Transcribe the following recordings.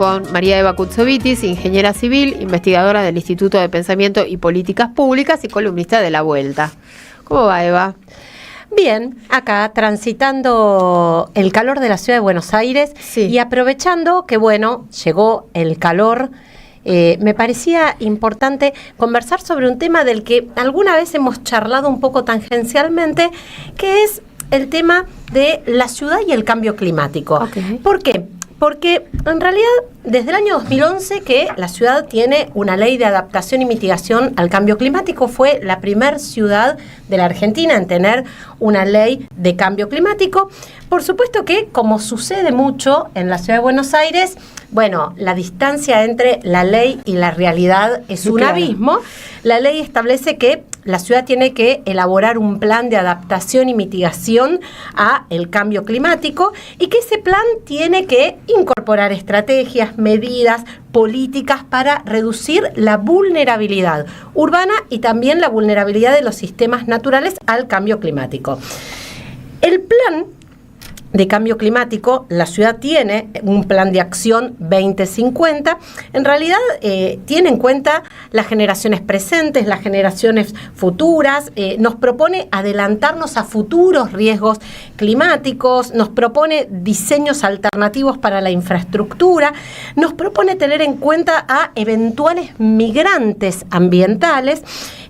Con María Eva Kutsovitis, ingeniera civil, investigadora del Instituto de Pensamiento y Políticas Públicas y columnista de La Vuelta. ¿Cómo va, Eva? Bien, acá transitando el calor de la ciudad de Buenos Aires, sí, y aprovechando que, bueno, llegó el calor, me parecía importante conversar sobre un tema del que alguna vez hemos charlado un poco tangencialmente, que es el tema de la ciudad y el cambio climático. Okay. ¿Por qué? Porque en realidad desde el año 2011 que la ciudad tiene una ley de adaptación y mitigación al cambio climático, fue la primera ciudad de la Argentina en tener una ley de cambio climático. Por supuesto que, como sucede mucho en la ciudad de Buenos Aires, bueno, la distancia entre la ley y la realidad es un abismo. La ley establece que la ciudad tiene que elaborar un plan de adaptación y mitigación a el cambio climático y que ese plan tiene que incorporar estrategias, medidas, políticas para reducir la vulnerabilidad urbana y también la vulnerabilidad de los sistemas naturales al cambio climático. El plan de cambio climático, la ciudad tiene un plan de acción 2050, en realidad tiene en cuenta las generaciones presentes, las generaciones futuras, nos propone adelantarnos a futuros riesgos climáticos, nos propone diseños alternativos para la infraestructura, nos propone tener en cuenta a eventuales migrantes ambientales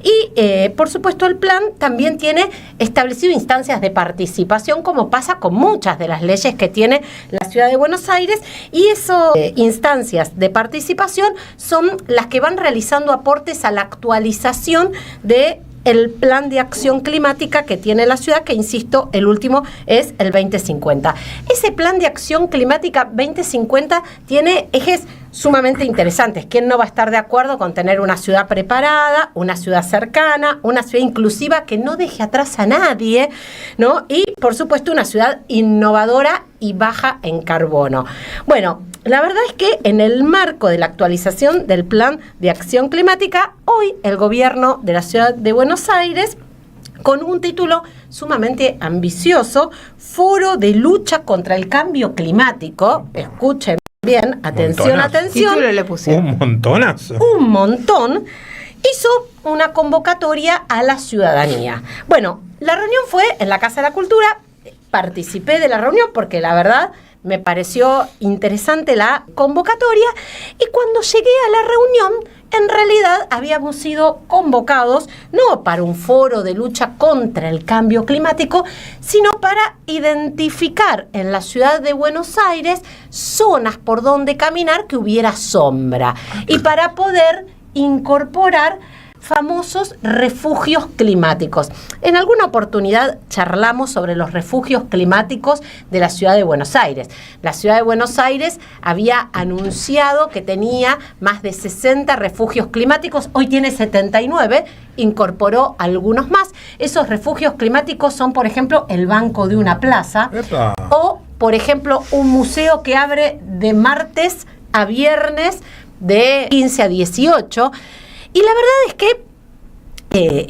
y, por supuesto, el plan también tiene establecido instancias de participación, como pasa con muchas de las leyes que tiene la ciudad de Buenos Aires, y esas instancias de participación son las que van realizando aportes a la actualización de el plan de acción climática que tiene la ciudad, que, insisto, el último es el 2050. Ese plan de acción climática 2050 tiene ejes sumamente interesantes. ¿Quién no va a estar de acuerdo con tener una ciudad preparada, una ciudad cercana, una ciudad inclusiva que no deje atrás a nadie, ¿no? Y, por supuesto, una ciudad innovadora y baja en carbono. Bueno, la verdad es que en el marco de la actualización del Plan de Acción Climática, hoy el gobierno de la ciudad de Buenos Aires, con un título sumamente ambicioso, Foro de Lucha contra el Cambio Climático, escuchen bien, atención, atención, le pusieron un montonazo. Un montón, hizo una convocatoria a la ciudadanía. Bueno, la reunión fue en la Casa de la Cultura, participé de la reunión porque la verdad me pareció interesante la convocatoria, y cuando llegué a la reunión, en realidad habíamos sido convocados no para un foro de lucha contra el cambio climático, sino para identificar en la ciudad de Buenos Aires zonas por donde caminar que hubiera sombra y para poder incorporar famosos refugios climáticos. En alguna oportunidad charlamos sobre los refugios climáticos de la ciudad de Buenos Aires. La ciudad de Buenos Aires había anunciado que tenía más de 60 refugios climáticos, hoy tiene 79, incorporó algunos más. Esos refugios climáticos son, por ejemplo, el banco de una plaza. ¡Epa! O, por ejemplo, un museo que abre de martes a viernes de 15 a 18. Y la verdad es que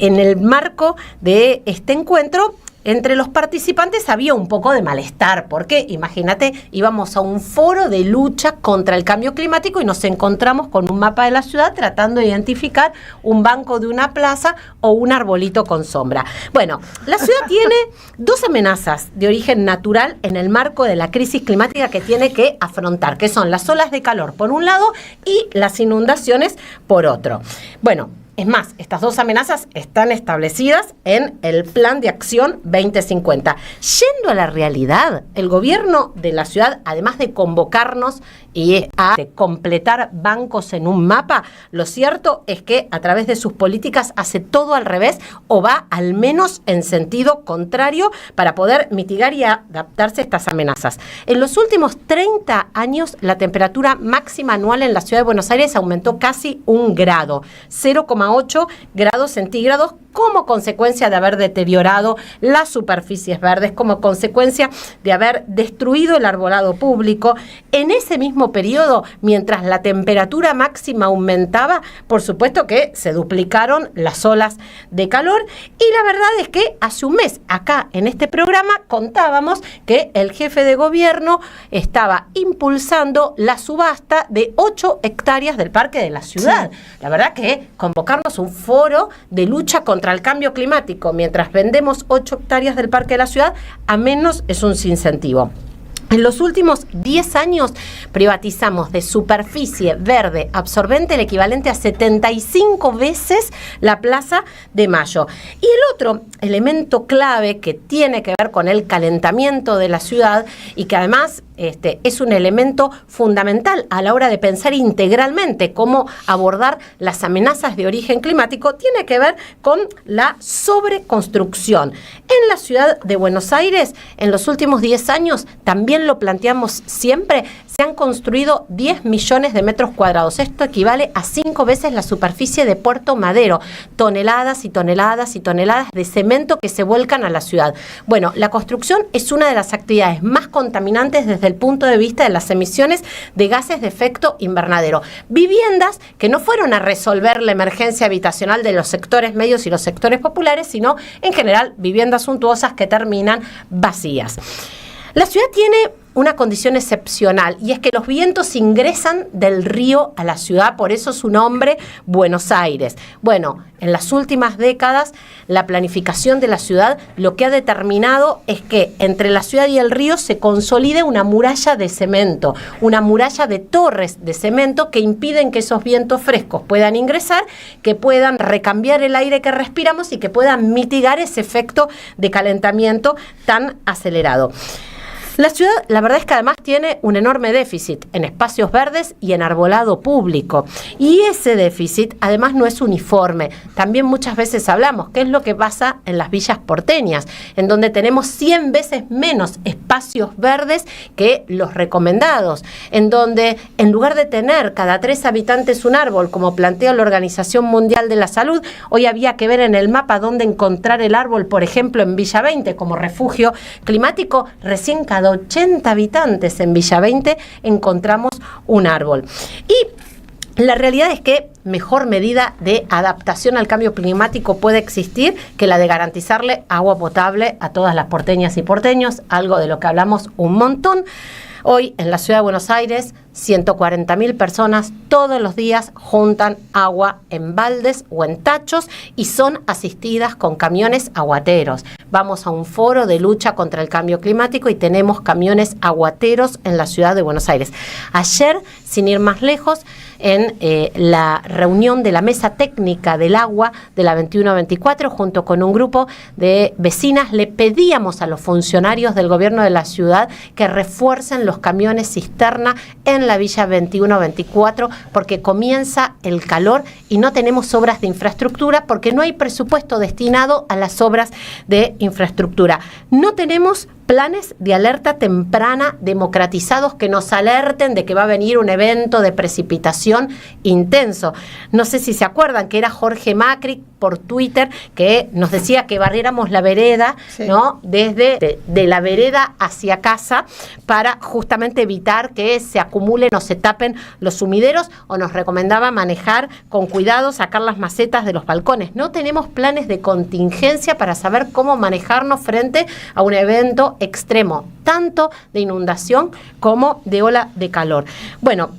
en el marco de este encuentro, entre los participantes había un poco de malestar, porque imagínate, íbamos a un foro de lucha contra el cambio climático y nos encontramos con un mapa de la ciudad tratando de identificar un banco de una plaza o un arbolito con sombra. Bueno, la ciudad tiene dos amenazas de origen natural en el marco de la crisis climática que tiene que afrontar, que son las olas de calor por un lado y las inundaciones por otro. Bueno, es más, estas dos amenazas están establecidas en el Plan de Acción 2050. Yendo a la realidad, el gobierno de la ciudad, además de convocarnos y a completar bancos en un mapa, lo cierto es que a través de sus políticas hace todo al revés, o va al menos en sentido contrario, para poder mitigar y adaptarse a estas amenazas. En los últimos 30 años, la temperatura máxima anual en la ciudad de Buenos Aires aumentó casi 1 grado, 0,8 grados centígrados, como consecuencia de haber deteriorado las superficies verdes, como consecuencia de haber destruido el arbolado público. En ese mismo periodo, mientras la temperatura máxima aumentaba, por supuesto que se duplicaron las olas de calor, y la verdad es que hace un mes acá en este programa contábamos que el jefe de gobierno estaba impulsando la subasta de 8 hectáreas del parque de la ciudad. Sí. La verdad que convocarnos un foro de lucha contra el cambio climático mientras vendemos 8 hectáreas del parque de la ciudad, a menos es un sinsentivo. En los últimos 10 años privatizamos de superficie verde absorbente el equivalente a 75 veces la Plaza de Mayo. Y el otro elemento clave que tiene que ver con el calentamiento de la ciudad y que además es un elemento fundamental a la hora de pensar integralmente cómo abordar las amenazas de origen climático, tiene que ver con la sobreconstrucción. En la ciudad de Buenos Aires, en los últimos 10 años, también lo planteamos siempre, se han construido 10 millones de metros cuadrados. Esto equivale a 5 veces la superficie de Puerto Madero. Toneladas y toneladas y toneladas de cemento que se vuelcan a la ciudad. Bueno, la construcción es una de las actividades más contaminantes desde el punto de vista de las emisiones de gases de efecto invernadero. Viviendas que no fueron a resolver la emergencia habitacional de los sectores medios y los sectores populares, sino en general viviendas suntuosas que terminan vacías. La ciudad tiene una condición excepcional y es que los vientos ingresan del río a la ciudad, por eso su nombre, Buenos Aires. Bueno, en las últimas décadas la planificación de la ciudad lo que ha determinado es que entre la ciudad y el río se consolide una muralla de cemento, una muralla de torres de cemento que impiden que esos vientos frescos puedan ingresar, que puedan recambiar el aire que respiramos y que puedan mitigar ese efecto de calentamiento tan acelerado. La ciudad, la verdad es que además tiene un enorme déficit en espacios verdes y en arbolado público. Y ese déficit además no es uniforme. También muchas veces hablamos qué es lo que pasa en las villas porteñas, en donde tenemos 100 veces menos espacios verdes que los recomendados, en donde en lugar de tener cada 3 habitantes un árbol, como plantea la Organización Mundial de la Salud, hoy había que ver en el mapa dónde encontrar el árbol, por ejemplo, en Villa 20 como refugio climático. Recién cada 80 habitantes en Villa 20 encontramos un árbol. Y la realidad es que mejor medida de adaptación al cambio climático puede existir que la de garantizarle agua potable a todas las porteñas y porteños, algo de lo que hablamos un montón. Hoy en la ciudad de Buenos Aires, 140.000 personas todos los días juntan agua en baldes o en tachos y son asistidas con camiones aguateros. Vamos a un foro de lucha contra el cambio climático y tenemos camiones aguateros en la ciudad de Buenos Aires. Ayer, sin ir más lejos, en la reunión de la Mesa Técnica del Agua de la 21-24, junto con un grupo de vecinas, le pedíamos a los funcionarios del gobierno de la ciudad que refuercen los camiones cisterna en la Villa 21-24, porque comienza el calor y no tenemos obras de infraestructura, porque no hay presupuesto destinado a las obras de infraestructura. No tenemos planes de alerta temprana democratizados que nos alerten de que va a venir un evento de precipitación intenso. No sé si se acuerdan que era Jorge Macri por Twitter que nos decía que barriéramos la vereda, sí, ¿no? Desde de la vereda hacia casa para justamente evitar que se acumulen o se tapen los sumideros, o nos recomendaba manejar con cuidado, sacar las macetas de los balcones. No tenemos planes de contingencia para saber cómo manejarnos frente a un evento extremo, tanto de inundación como de ola de calor. Bueno,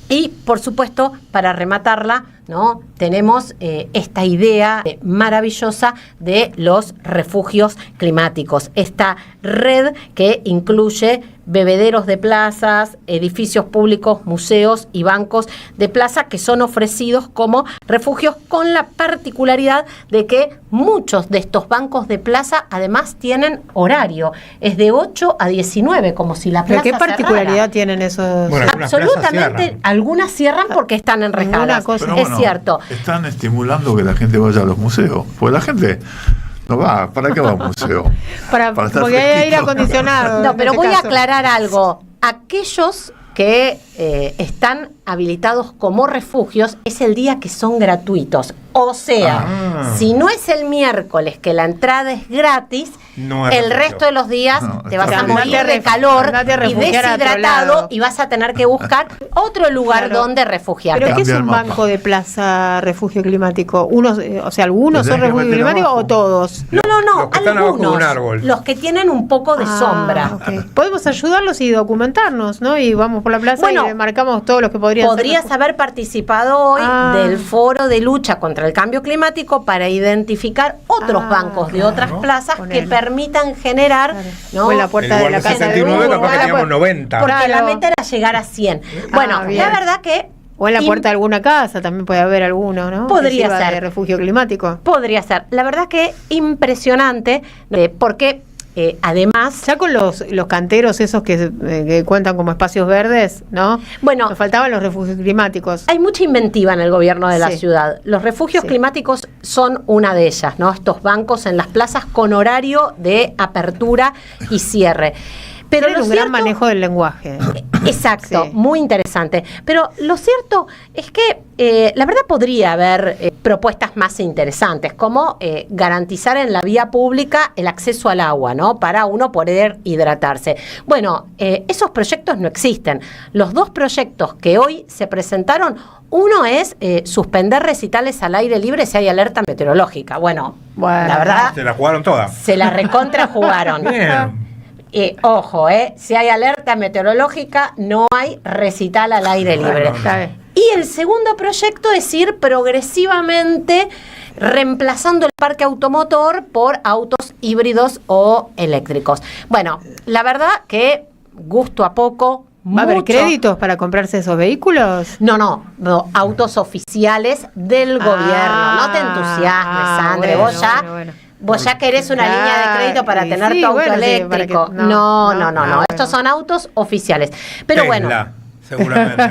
y por supuesto, para rematarla, ¿no? Tenemos esta idea maravillosa de los refugios climáticos, esta red que incluye bebederos de plazas, edificios públicos, museos y bancos de plaza que son ofrecidos como refugios, con la particularidad de que muchos de estos bancos de plaza además tienen horario, es de 8 a 19, como si la plaza ¿Pero qué particularidad cerrara. Tienen esos? Bueno, absolutamente, algunas cierran porque están enrejadas, es cierto. Están estimulando que la gente vaya a los museos, porque la gente no va. ¿Para qué va a un museo? Para estar porque hay aire fresquito. acondicionado. No, pero en voy este a caso aclarar algo. Aquellos que están habilitados como refugios es el día que son gratuitos. O sea, si no es el miércoles que la entrada es gratis, no es el refugio. resto de los días te vas a Andate morir a de refu- calor andate a y refugiar a otro deshidratado lado. y vas a tener que buscar otro lugar Claro. donde refugiarte. ¿Pero qué es Cambia un el mapa. banco de plaza refugio climático? Unos, o sea, ¿algunos Lo son tenés que refugio meter climático abajo. o todos? No, Los que están abajo de un árbol. Los que tienen un poco de sombra. Ok. Podemos ayudarlos y documentarnos, ¿no? Y vamos por la plaza Bueno, y marcamos todos los que podrían ser Podrías refugio. haber participado hoy del foro de lucha contra el cambio climático para identificar otros bancos de otras plazas ponele. que permitan generar, Claro. ¿no? O en la puerta En de lugar la de casa de 69 uno, capaz o que en la teníamos puerta- 90. Porque la Claro. meta era llegar a 100. Bueno, bien. la verdad que O en la puerta de alguna casa también puede haber alguno, ¿no? Podría Que sirva ser. de refugio climático. podría ser. La verdad que impresionante, porque además... Ya con los canteros esos que cuentan como espacios verdes, ¿no? Bueno, Nos faltaban los refugios climáticos. hay mucha inventiva en el gobierno de la Sí. ciudad. Los refugios Sí. climáticos son una de ellas, ¿no? Estos bancos en las plazas con horario de apertura y cierre. Pero Tienen lo un gran cierto- manejo del lenguaje. Exacto, Sí. muy interesante. Pero lo cierto es que la verdad podría haber propuestas más interesantes, como garantizar en la vía pública el acceso al agua, ¿no? Para uno poder hidratarse. Bueno, esos proyectos no existen. Los dos proyectos que hoy se presentaron, uno es suspender recitales al aire libre si hay alerta meteorológica. Bueno, Bueno. la verdad, Se la jugaron todas. se la recontra jugaron. Bien. Ojo, si hay alerta meteorológica, no hay recital al aire libre. Está bien. Y el segundo proyecto es ir progresivamente reemplazando el parque automotor por autos híbridos o eléctricos. Bueno, la verdad que gusto a poco. ¿Va a haber mucho. créditos para comprarse esos vehículos? No, autos oficiales del gobierno. No te entusiasmes, Sandre. bueno, Vos ya... bueno. Vos ya querés una línea de crédito para Y tener sí, tu auto bueno, sí, para eléctrico. que- No. bueno. Estos son autos oficiales. Pero bueno, Tesla, seguramente,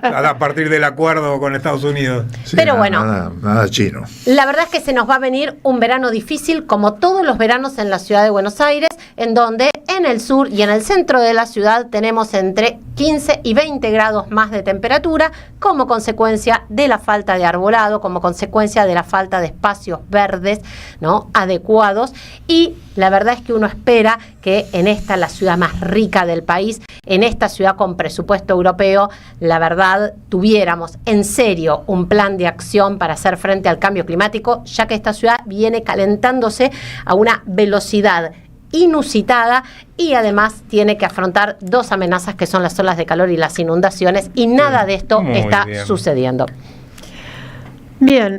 ¿no? A partir del acuerdo con Estados Unidos. Sí, Pero bueno. Nada chino. la verdad es que se nos va a venir un verano difícil, como todos los veranos en la ciudad de Buenos Aires, en donde en el sur y en el centro de la ciudad tenemos entre 15 y 20 grados más de temperatura, como consecuencia de la falta de arbolado, como consecuencia de la falta de espacios verdes, ¿no? adecuados. Y la verdad es que uno espera que en esta, la ciudad más rica del país, en esta ciudad con presupuesto europeo, la verdad tuviéramos en serio un plan de acción para hacer frente al cambio climático, ya que esta ciudad viene calentándose a una velocidad inusitada y además tiene que afrontar dos amenazas que son las olas de calor y las inundaciones, y nada de esto Muy está bien. sucediendo. Bien.